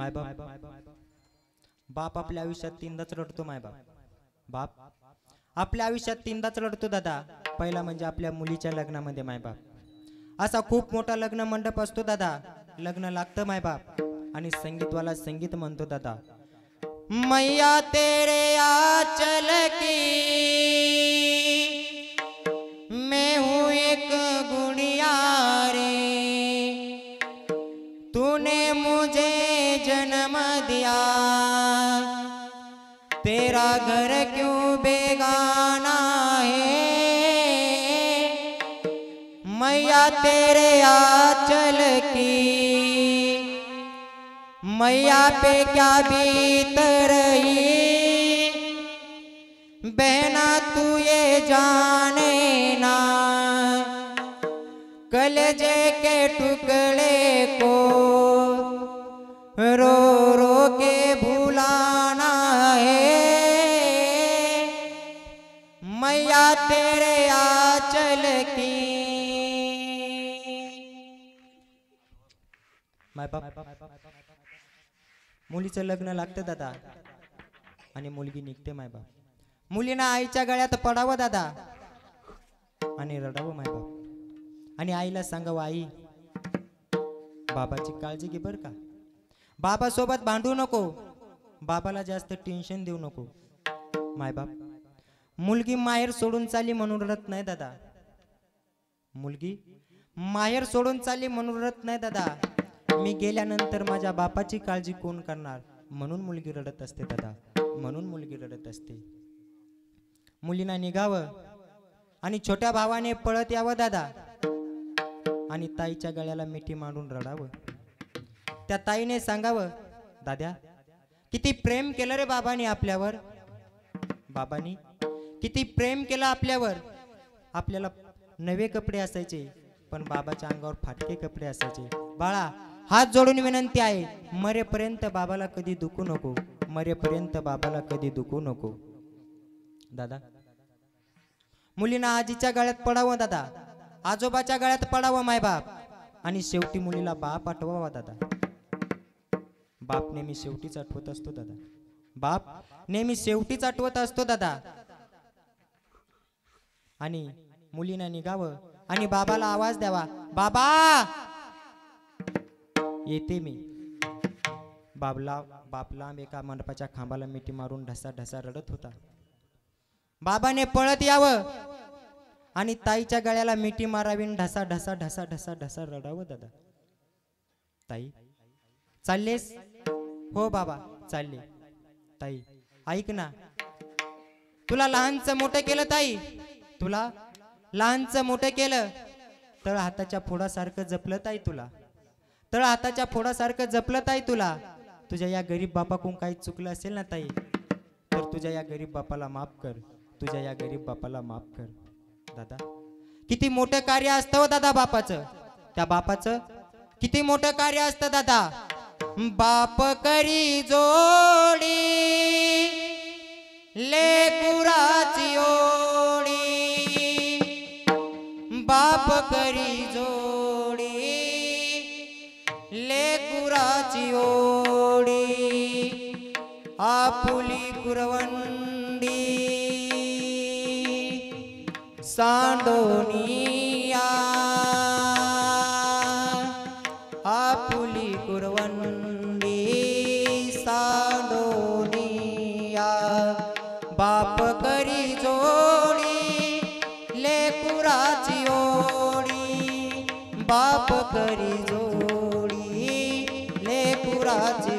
मायबाप बाप आपल्या आयुष्यात तीनदाच रडतो मायबाप. बाप आपल्या आयुष्यात तीनदाच रडतो दादा. पहिला म्हणजे आपल्या मुलीच्या लग्नामध्ये मायबाप असा खूप मोठा लग्न मंडप असतो दादा. लग्न लागतं मायबाप आणि संगीतवाला संगीत म्हणतो दादा. मैया तेरे आंचल की मैं हूँ एक गुड़िया रे, तूने मुझे जन्म दिया, तेरा घर क्यों बेगाना है, मैया तेरे आंचल की मैया पे क्या बीत रही, बहना तू ये जाने ना, कलेजे के टुकड़े को रो रो के भुलाना है, मैया तेरे आंचल की. मुलीचं लग्न लागतं दादा आणि मुलगी निघते मायबाप. मुलीनं आईच्या गळ्यात पडावं दादा आणि रडावं मायबाप आणि आईला सांगावं आई बाबाची काळजी घे बर का, बाबा सोबत भांडू नको, बाबाला जास्त टेन्शन देऊ नको. मायबाप मुलगी माहेर सोडून चालली म्हणून रडत नाही दादा. मुलगी माहेर सोडून चालली म्हणून रडत नाही दादा. मी गेल्यानंतर माझ्या बापाची काळजी कोण करणार म्हणून मुलगी रडत असते दादा. म्हणून मुलगी रडत असते. मुलींना निघावं आणि छोट्या भावाने पळत यावं दादा आणि ताईच्या गळ्याला मिठी मारून रडावं. त्या ताईने सांगावं दाद्या किती प्रेम केलं रे बाबांनी आपल्यावर, बाबांनी किती प्रेम केलं आपल्यावर. आपल्याला नवे कपडे असायचे पण बाबाच्या अंगावर फाटके कपडे असायचे. बाळा हात जोडून विनंती आहे मरेपर्यंत बाबाला कधी दुखू नको, मरेपर्यंत बाबाला कधी दुखू नको. दादा मुलींना आजीच्या गळ्यात पडावं दादा, आजोबाच्या गळ्यात पडावं मायबाप आणि शेवटी मुलीला बाप आठवावा दादा. बाप नेहमी शेवटीच आठवत असतो दादा. बाप नेहमी शेवटीच आठवत असतो दादा. आणि मुलींना निघावं आणि बाबाला आवाज द्यावा बाबा येते मी. बाप लांब एका मंडपाच्या खांबाला मिठी मारून ढसा ढसा रडत होता. बाबाने पळत यावं आणि ताईच्या गळ्याला मिठी मारावी, ढसा ढसा ढसा ढसा ढसा रडावं दादा. ताई चाललेस? हो बाबा चालले. ताई ऐक ना, तुला लहानचं मोठं केलं ताई, तुला लहानचं मोठं केलं, तळ हाताच्या फोडासारखं जपलं ताई तुला, तळ हाताच्या फोडासारखं जपलं ताई तुला. तुझ्या या गरीब बापाकडून काही चुकलं असेल ना ताई तर तुझ्या या गरीब बापाला माफ कर, तुझ्या या गरीब बापाला माफ कर. दादा किती मोठं कार्य असतं दादा बापाचं, त्या बापाचं किती मोठं कार्य असतं दादा. बाप करी जोडी लेकुराची ओडी, बाप करी जोडी लेकुराची ओडी, आपुली कुरवंडी सांडोनिया, आपुली कुरवंडी सांडोनिया. बाप करी जोडी लेकुराची ओडी, बाप करी जोडी लेकुराची